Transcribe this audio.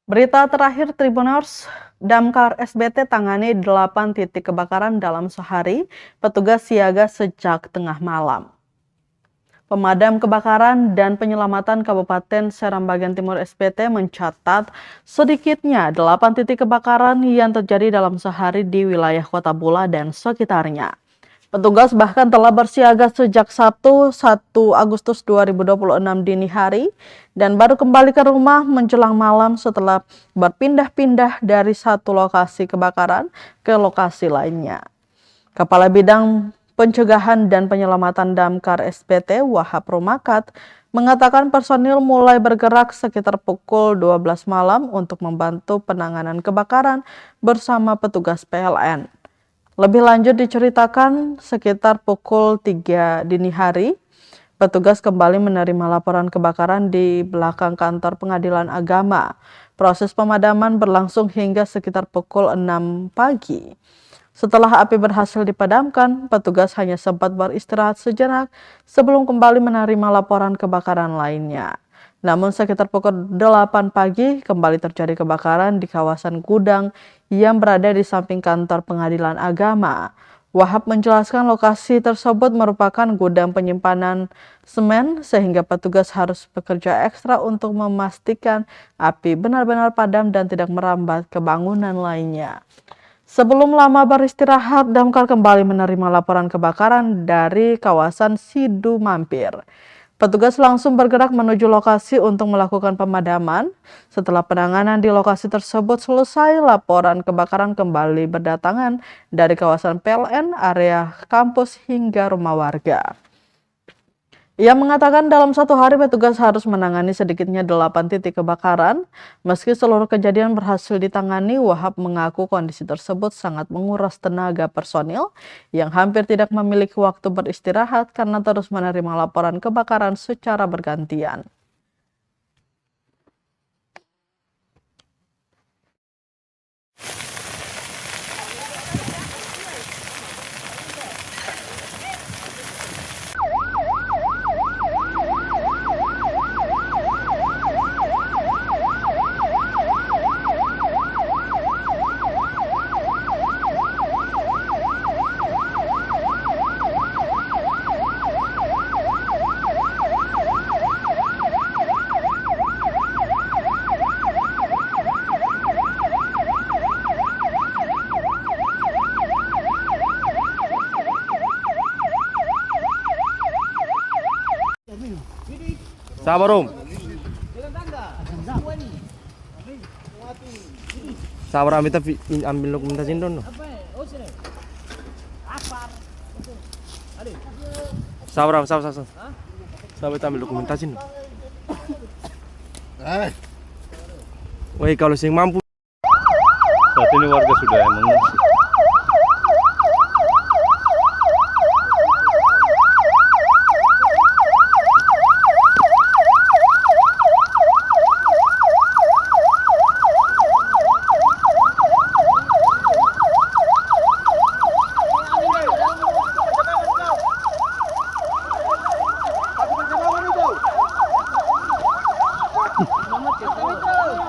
Berita terakhir Tribuners, Damkar SBT tangani 8 titik kebakaran dalam sehari, petugas siaga sejak tengah malam. Pemadam Kebakaran dan Penyelamatan Kabupaten Seram Bagian Timur SBT mencatat sedikitnya 8 titik kebakaran yang terjadi dalam sehari di wilayah Kota Bula dan sekitarnya. Petugas bahkan telah bersiaga sejak Sabtu 1 Agustus 2026 dini hari dan baru kembali ke rumah menjelang malam setelah berpindah-pindah dari satu lokasi kebakaran ke lokasi lainnya. Kepala Bidang Pencegahan dan Penyelamatan Damkar SBT Wahab Rumakat mengatakan personil mulai bergerak sekitar pukul 12 malam untuk membantu penanganan kebakaran bersama petugas PLN. Lebih lanjut diceritakan sekitar pukul 3 dini hari, petugas kembali menerima laporan kebakaran di belakang kantor Pengadilan Agama. Proses pemadaman berlangsung hingga sekitar pukul 6 pagi. Setelah api berhasil dipadamkan, petugas hanya sempat beristirahat sejenak sebelum kembali menerima laporan kebakaran lainnya. Namun sekitar pukul 8 pagi kembali terjadi kebakaran di kawasan gudang yang berada di samping kantor Pengadilan Agama. Wahab menjelaskan lokasi tersebut merupakan gudang penyimpanan semen sehingga petugas harus bekerja ekstra untuk memastikan api benar-benar padam dan tidak merambat ke bangunan lainnya. Sebelum lama beristirahat, Damkar kembali menerima laporan kebakaran dari kawasan Sidu Mampir. Petugas langsung bergerak menuju lokasi untuk melakukan pemadaman. Setelah penanganan di lokasi tersebut selesai, laporan kebakaran kembali berdatangan dari kawasan PLN, area kampus hingga rumah warga. Ia mengatakan dalam satu hari petugas harus menangani sedikitnya 8 titik kebakaran. Meski seluruh kejadian berhasil ditangani, Wahab mengaku kondisi tersebut sangat menguras tenaga personil yang hampir tidak memiliki waktu beristirahat karena terus menerima laporan kebakaran secara bergantian. Sabar Om. Sabar ambil dokumentasi dong. Sabar. Sabar ambil dokumentasi. Woi kalau sing mampu. Saat ini warga sudah mengungsi.